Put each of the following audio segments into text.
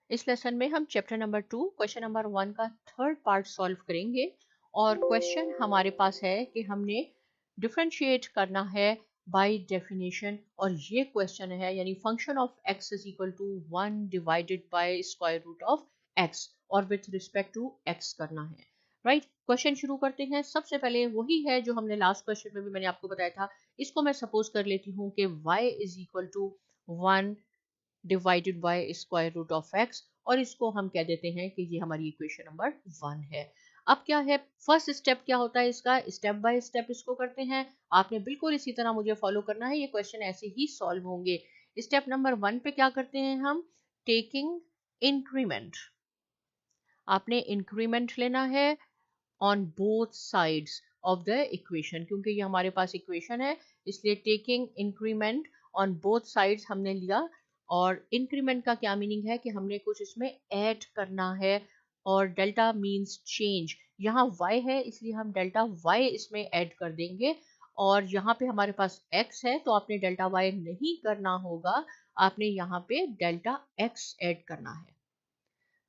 इस लेसन में हम चैप्टर नंबर 2 क्वेश्चन नंबर 1 का थर्ड पार्ट सॉल्व करेंगे। और क्वेश्चन हमारे पास है कि हमने डिफरेंशिएट करना है बाय डेफिनेशन। और ये क्वेश्चन है यानी function of x is equal to 1 divided by square root of x और विथ रिस्पेक्ट टू x करना है। राइट, क्वेश्चन शुरू करते हैं। सबसे पहले वही है जो हमने लास्ट क्वेश्चन में भी मैंने आपको बताया था। इसको मैं सपोज कर लेती हूँ कि y is equal to 1 divided by square root of x और इसको हम कह देते हैं कि ये हमारी इक्वेशन नंबर 1 है। अब क्या है, फर्स्ट स्टेप क्या होता है इसका, स्टेप बाय स्टेप इसको करते हैं। आपने बिल्कुल इसी तरह मुझे फॉलो करना है, ये क्वेश्चन ऐसे ही सॉल्व होंगे। स्टेप नंबर 1 पे क्या करते हैं हम, टेकिंग इंक्रीमेंट। आपने इंक्रीमेंट लेना है on both sides of the equation, क्योंकि ये हमारे पास इक्वेशन है इसलिए taking increment on both sides हमने लिया। और इंक्रीमेंट का क्या मीनिंग है कि हमने कुछ इसमें ऐड करना है। और डेल्टा मींस चेंज, यहाँ y है इसलिए हम डेल्टा y इसमें ऐड कर देंगे। और यहाँ पे हमारे पास x है तो आपने डेल्टा y नहीं करना होगा, आपने यहाँ पे डेल्टा x ऐड करना है।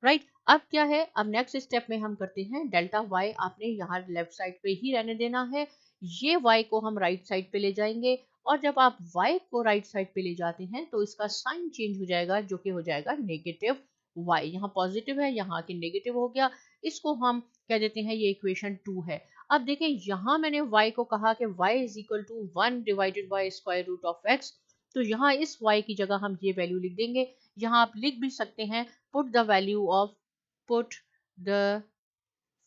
राइट, अब क्या है, अब नेक्स्ट स्टेप में हम करते हैं डेल्टा y आपने यहाँ लेफ्ट साइड पे ही रहने देना है। ये y को हम राइट साइड पे ले जाएंगे और जब आप y को राइट साइड पे ले जाते हैं तो इसका साइन चेंज हो जाएगा जो कि हो जाएगा नेगेटिव y। यहाँ पॉजिटिव है, यहाँ की नेगेटिव हो गया। इसको हम कह देते हैं ये इक्वेशन 2 है। अब देखें यहाँ मैंने y को कहा कि y is equal to 1 divided by square root of x, तो यहाँ इस y की जगह हम ये वैल्यू लिख देंगे। यहाँ आप लिख भी सकते हैं put the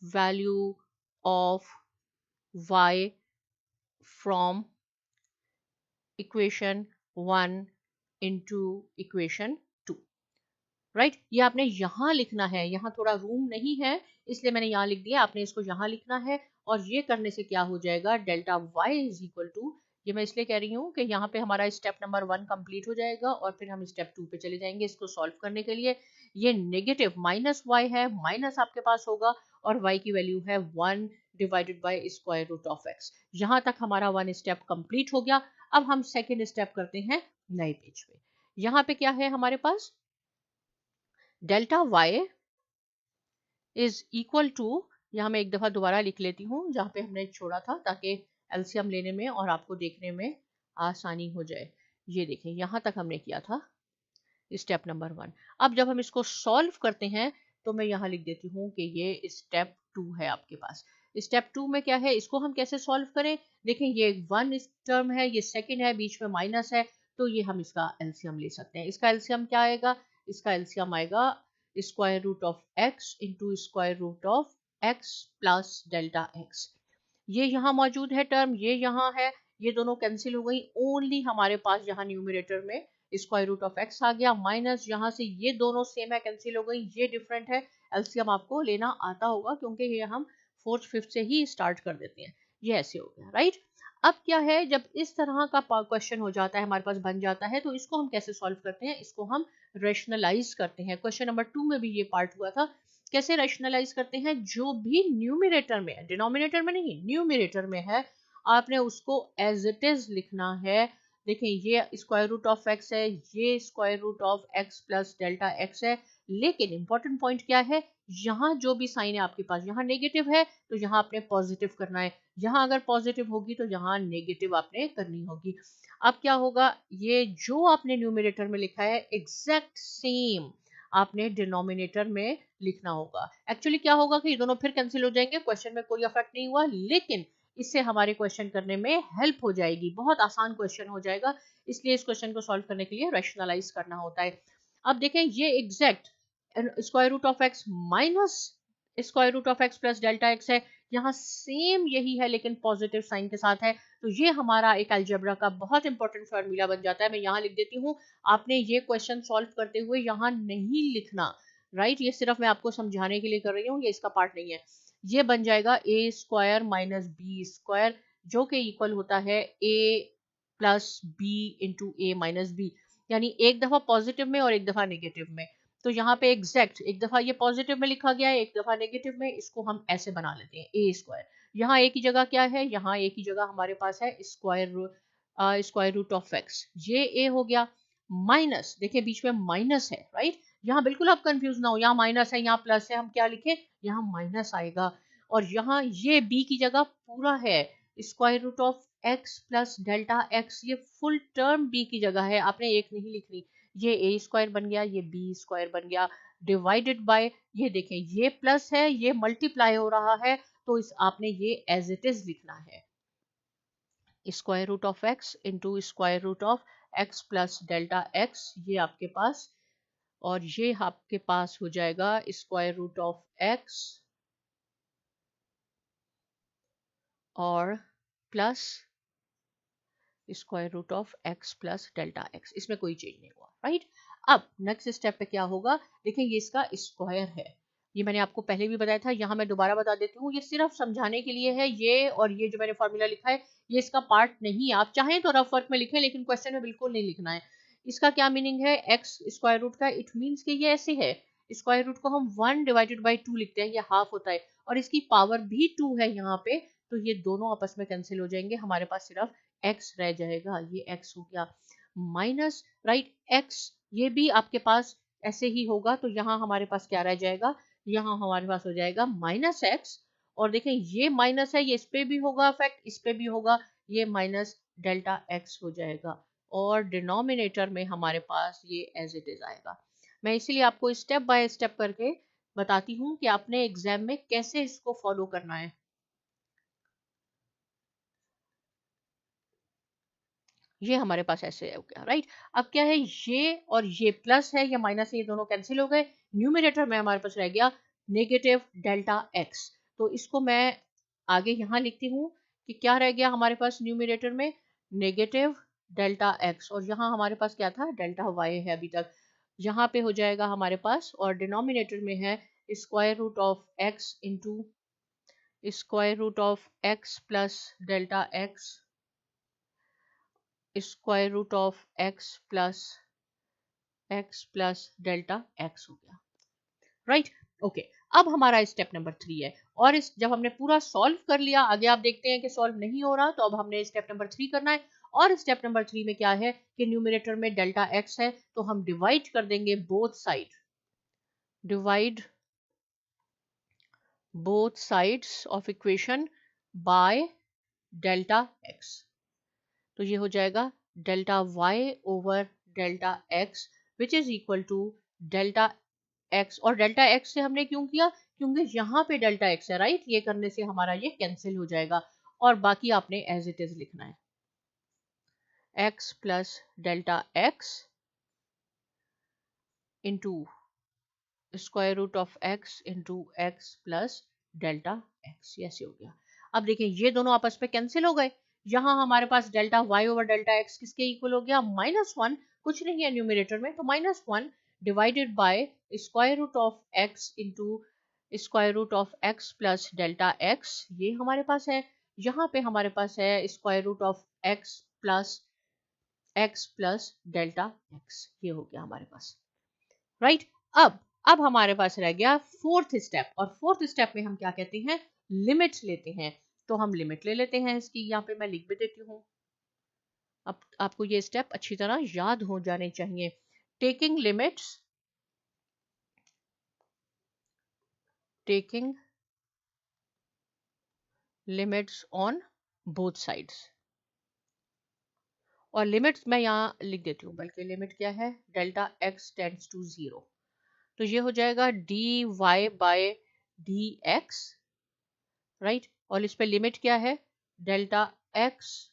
value of y from equation 1 into equation 2। Right, ये आपने यहाँ लिखना है, यहाँ थोड़ा रूम नहीं है इसलिए मैंने यहाँ लिख दिया, आपने इसको यहाँ लिखना है। और ये करने से क्या हो जाएगा, delta y is equal to, ये मैं इसलिए कह रही हूँ कि यहाँ पे हमारा स्टेप नंबर 1 कंप्लीट हो जाएगा और फिर हम स्टेप 2 पे चले जाएंगे इसको सॉल्व करने के लिए। ये नेगेटिव माइनस y है, माइनस आपके पास होगा और y की वैल्यू है 1 divided by square root of x। यहाँ तक हमारा 1 स्टेप कंप्लीट हो गया। अब हम सेकेंड स्टेप करते हैं नए पेज पे। यहाँ पे क्या है हमारे पास, delta y is equal to, यहाँ मैं एक दफा दोबारा लिख लेती हूँ जहाँ पे हमने छोड़ा था ताकि एलसीएम लेने में और आपको देखने में आसानी हो जाए। ये देखें यहाँ तक हमने किया था स्टेप नंबर 1। अब जब हम इसको सॉल्व करते हैं तो मैं यहाँ लिख देती हूँ कि ये स्टेप 2 है आपके पास। स्टेप 2 में क्या है, इसको हम कैसे सॉल्व करें, देखें ये 1 टर्म है, ये सेकंड है, बीच में माइनस है, तो ये हम इसका एलसीएम ले सकते हैं। इसका एलसीएम क्या आएगा, इसका एलसीएम आएगा square root of x into square root of x plus delta x। ये यहाँ मौजूद है टर्म, ये यहाँ है, ये दोनों कैंसिल हो गई। ओनली हमारे पास यहाँ न्यूमरेटर में स्क्वायर रूट ऑफ x आ गया, माइनस यहाँ से ये दोनों सेम है, कैंसिल हो गई, ये डिफरेंट है। एलसीएम आपको लेना आता होगा क्योंकि ये हम फोर्थ फिफ्थ से ही स्टार्ट कर देते हैं। ये ऐसे हो गया। राइट, अब क्या है, जब इस तरह का क्वेश्चन हो जाता है हमारे पास बन जाता है तो इसको हम कैसे सॉल्व करते हैं, इसको हम रेशनलाइज करते हैं। क्वेश्चन नंबर 2 में भी ये पार्ट हुआ था। कैसे रेशनलाइज करते हैं, जो भी न्यूमरेटर में है, डिनोमिनेटर में नहीं, न्यूमरेटर में है, आपने उसको एज इट इज लिखना है। देखें ये स्क्वायर रूट ऑफ एक्स है, ये square root of x plus delta x है। लेकिन इंपॉर्टेंट पॉइंट क्या है, यहाँ जो भी साइन है आपके पास, यहाँ नेगेटिव है तो यहाँ आपने पॉजिटिव करना है, यहाँ अगर पॉजिटिव होगी तो यहाँ नेगेटिव आपने करनी होगी। अब क्या होगा, ये जो आपने न्यूमरेटर में लिखा है एग्जैक्ट सेम आपने डिनोमिनेटर में लिखना होगा। एक्चुअली क्या होगा कि ये दोनों फिर कैंसिल हो जाएंगे, क्वेश्चन में कोई इफेक्ट नहीं हुआ, लेकिन इससे हमारे क्वेश्चन करने में हेल्प हो जाएगी, बहुत आसान क्वेश्चन हो जाएगा। इसलिए इस क्वेश्चन को सॉल्व करने के लिए रैशनलाइज करना होता है। अब देखें ये exact square root of x minus square root of x plus delta x है, यहाँ सेम यही है लेकिन पॉजिटिव साइन के साथ है। तो ये हमारा एक अलजेब्रा का बहुत इंपॉर्टेंट फॉर्मूला बन जाता है। मैं यहाँ लिख देती हूँ, आपने ये क्वेश्चन सॉल्व करते हुए यहाँ नहीं लिखना। राइट, ये सिर्फ मैं आपको समझाने के लिए कर रही हूँ, ये इसका पार्ट नहीं है। ये बन जाएगा ए स्क्वायर माइनस बी स्क्वायर, जो कि इक्वल होता है ए प्लस बी इंटू ए माइनस बी, यानी एक दफा पॉजिटिव में और एक दफा नेगेटिव में। तो यहाँ पे एग्जैक्ट एक दफा ये पॉजिटिव में लिखा गया है, एक दफा नेगेटिव में, इसको हम ऐसे बना लेते हैं ए स्क्वायर। यहाँ ए की जगह क्या है, यहाँ ए की जगह हमारे पास है स्क्वायर रूट ऑफ एक्स, ये ए हो गया, माइनस देखिए बीच में माइनस है। राइट, यहाँ बिल्कुल आप कंफ्यूज ना हो, यहाँ माइनस है यहाँ प्लस है, हम क्या लिखे, यहाँ माइनस आएगा। और यहाँ ये b की जगह पूरा है square root of x plus delta x, ये फुल टर्म b की जगह है, आपने एक नहीं लिखनी। ये a स्क्वायर बन गया, ये b स्क्वायर बन गया, डिवाइडेड बाय, ये देखें ये प्लस है ये मल्टीप्लाई हो रहा है, तो इस आपने ये एज इट इज लिखना है, square root of x into square root of x plus delta x, ये आपके पास, और ये आपके पास हो जाएगा स्क्वायर रूट ऑफ x और plus square root of x plus delta x, इसमें कोई चेंज नहीं हुआ, राइट। अब नेक्स्ट स्टेप पे क्या होगा, देखिए ये इसका स्क्वायर है, ये मैंने आपको पहले भी बताया था, यहाँ मैं दोबारा बता देती हूँ, ये सिर्फ समझाने के लिए है, ये और ये जो मैंने फॉर्मूला लिखा है ये इसका पार्ट नहीं है, आप चाहें तो रफ वर्क में लिखें लेकिन क्वेश्चन में बिल्कुल नहीं लिखना है। इसका क्या मीनिंग है एक्स स्क्वायर रूट का, इट मीन्स कि ये ऐसे है, स्क्वायर रूट को हम 1 डिवाइडेड बाई 2 लिखते हैं, ये हाफ होता है, और इसकी पावर भी 2 है यहाँ पे, तो ये दोनों आपस में कैंसिल हो जाएंगे, हमारे पास सिर्फ x रह जाएगा, ये x हो गया माइनस, राइट x, ये भी आपके पास ऐसे ही होगा, तो यहाँ हमारे पास क्या रह जाएगा, यहाँ हमारे पास हो जाएगा माइनस x, और देखें ये माइनस है, ये इस पे भी होगा इफेक्ट, इस पे भी होगा, ये माइनस डेल्टा x हो जाएगा, और डिनोमिनेटर में हमारे पास ये एज इट इज आएगा। मैं इसीलिए आपको स्टेप बाय स्टेप करके बताती हूँ कि आपने एग्जाम में कैसे इसको फॉलो करना है। ये हमारे पास ऐसे हो गया, राइट। अब क्या है, ये और ये प्लस है, ये माइनस है, ये दोनों कैंसिल हो गए, न्यूमरेटर में हमारे पास रह गया नेगेटिव डेल्टा एक्स, तो इसको मैं आगे यहाँ लिखती हूँ कि क्या रह गया हमारे पास न्यूमरेटर में, नेगेटिव डेल्टा एक्स, और यहाँ हमारे पास क्या था, डेल्टा वाई है अभी तक, यहाँ पे हो जाएगा हमारे पास, और डिनोमिनेटर में है square root of x into square root of x plus delta x square root of x plus delta x हो गया, राइट। ओके, अब हमारा स्टेप नंबर 3 है, और इस जब हमने पूरा सॉल्व कर लिया, आगे आप देखते हैं कि सॉल्व नहीं हो रहा, तो अब हमने स्टेप नंबर 3 करना है, और स्टेप नंबर 3 में क्या है कि न्यूमरेटर में डेल्टा एक्स है, तो हम डिवाइड कर देंगे both side, divide both sides of equation by delta x, तो ये हो जाएगा delta y over delta x which is equal to delta x, और डेल्टा एक्स से हमने क्यों किया, क्योंकि यहाँ पे डेल्टा एक्स है, राइट, ये करने से हमारा ये कैंसिल हो जाएगा, और बाकी आपने एज इट इज लिखना है, x plus delta x into square root of x into x plus delta x, ऐसे हो गया। अब देखिए ये दोनों आपस में कैंसिल हो गए, यहाँ हमारे पास delta y over delta x किसके इक्वल हो गया, -1, कुछ नहीं है न्यूमरेटर में, तो -1 divided by square root of x into square root of x plus delta x, ये हमारे पास है, यहाँ पे हमारे पास है square root of x plus delta x, ये हो गया हमारे पास, राइट। अब हमारे पास रह गया फोर्थ स्टेप, और फोर्थ स्टेप में हम क्या कहते हैं, लिमिट लेते हैं, तो हम लिमिट ले लेते हैं इसकी, यहाँ पे मैं लिख भी देती हूँ, अब आपको ये स्टेप अच्छी तरह याद हो जाने चाहिए, taking limits on both sides, और लिमिट्स मैं यहाँ लिख देती हूँ, बल्कि लिमिट क्या है, डेल्टा एक्स टेंड्स टू 0, तो ये हो जाएगा d y by d x, right, और इस पे लिमिट क्या है, delta x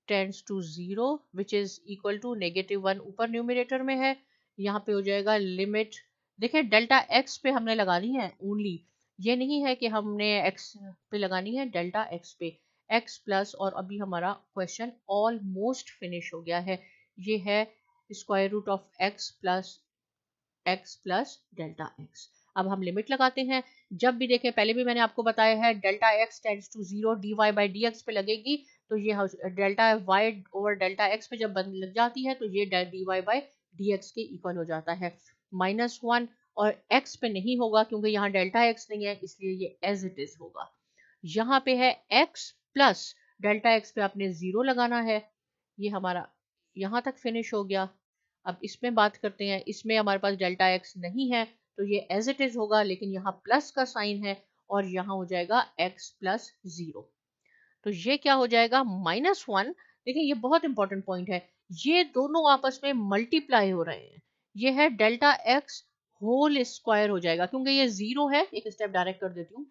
tends to 0 which is equal to -1 ऊपर न्यूमरेटर में है, यहाँ पे हो जाएगा लिमिट, देखिए डेल्टा एक्स पे हमने लगानी है ओनली, ये नहीं है कि हमने एक्स पे लगानी है, डेल्टा एक्स पे एक्स प्लस, और अभी हमारा क्वेश्चन ऑलमोस्ट फिनिश हो गया है, ये है square root of x plus delta x. अब हम लिमिट लगाते हैं, जब भी देखें, पहले भी मैंने आपको बताया है, delta x tends to 0 d y by d x पे लगेगी, तो ये delta y over delta x पे जब लग जाती है, तो ये d y by d x के इक्वल हो जाता है, -1, और एक्स पे नहीं होगा क्योंकि यहाँ डेल्टा एक्स नहीं है, इसलिए ये एज इट इज होगा, यहाँ पे है एक्स प्लस डेल्टा एक्स पे आपने 0 लगाना है, ये हमारा यहाँ तक फिनिश हो गया, अब इसमें बात करते हैं, इसमें हमारे पास डेल्टा एक्स नहीं है तो ये एज इट इज होगा, लेकिन यहाँ प्लस का साइन है और यहाँ हो जाएगा एक्स प्लस 0। तो ये क्या हो जाएगा -1। देखिए ये बहुत इंपॉर्टेंट पॉइंट है, ये दोनों आपस में मल्टीप्लाई हो रहे हैं। ये है डेल्टा एक्स होल स्क्वायर हो जाएगा, क्योंकि ये 0 है। एक स्टेप डायरेक्ट कर देती हूँ,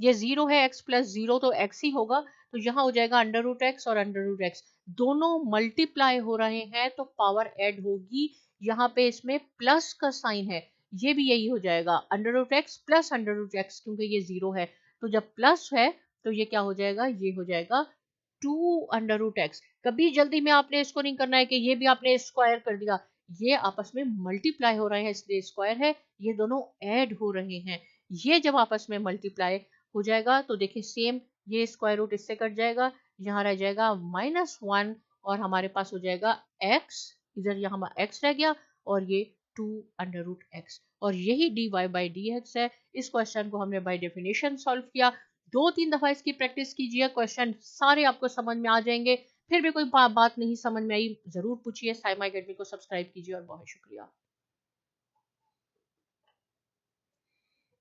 ये 0 है, x प्लस 0 तो x ही होगा, तो यहाँ हो जाएगा अंडर रूट एक्स और अंडर रूट एक्स दोनों मल्टीप्लाई हो रहे हैं तो पावर ऐड होगी। यहाँ पे इसमें प्लस का साइन है, ये भी यही हो जाएगा under root x plus under root x, क्योंकि ये 0 है। तो जब प्लस है तो ये क्या हो जाएगा, ये हो जाएगा 2 अंडर रूट एक्स। कभी जल्दी में आपने इसको नहीं करना है कि ये भी आपने स्क्वायर कर दिया, ये आपस में मल्टीप्लाई हो रहे हैं इसलिए स्क्वायर है, ये दोनों ऐड हो रहे हैं। ये जब आपस में मल्टीप्लाई हो जाएगा तो देखिए सेम, ये स्क्वायर रूट इससे कट जाएगा, यहाँ रह जाएगा -1 और हमारे पास हो जाएगा x, इधर यहाँ x रह गया और ये 2 अंडर रूट एक्स, और यही dy बाई डी एक्स है। इस क्वेश्चन को हमने बाय डेफिनेशन सॉल्व किया। 2-3 दफा इसकी प्रैक्टिस कीजिए, क्वेश्चन सारे आपको समझ में आ जाएंगे। फिर भी कोई बात नहीं समझ में आई, जरूर पूछिए। साइमा अकेडमी को सब्सक्राइब कीजिए और बहुत शुक्रिया।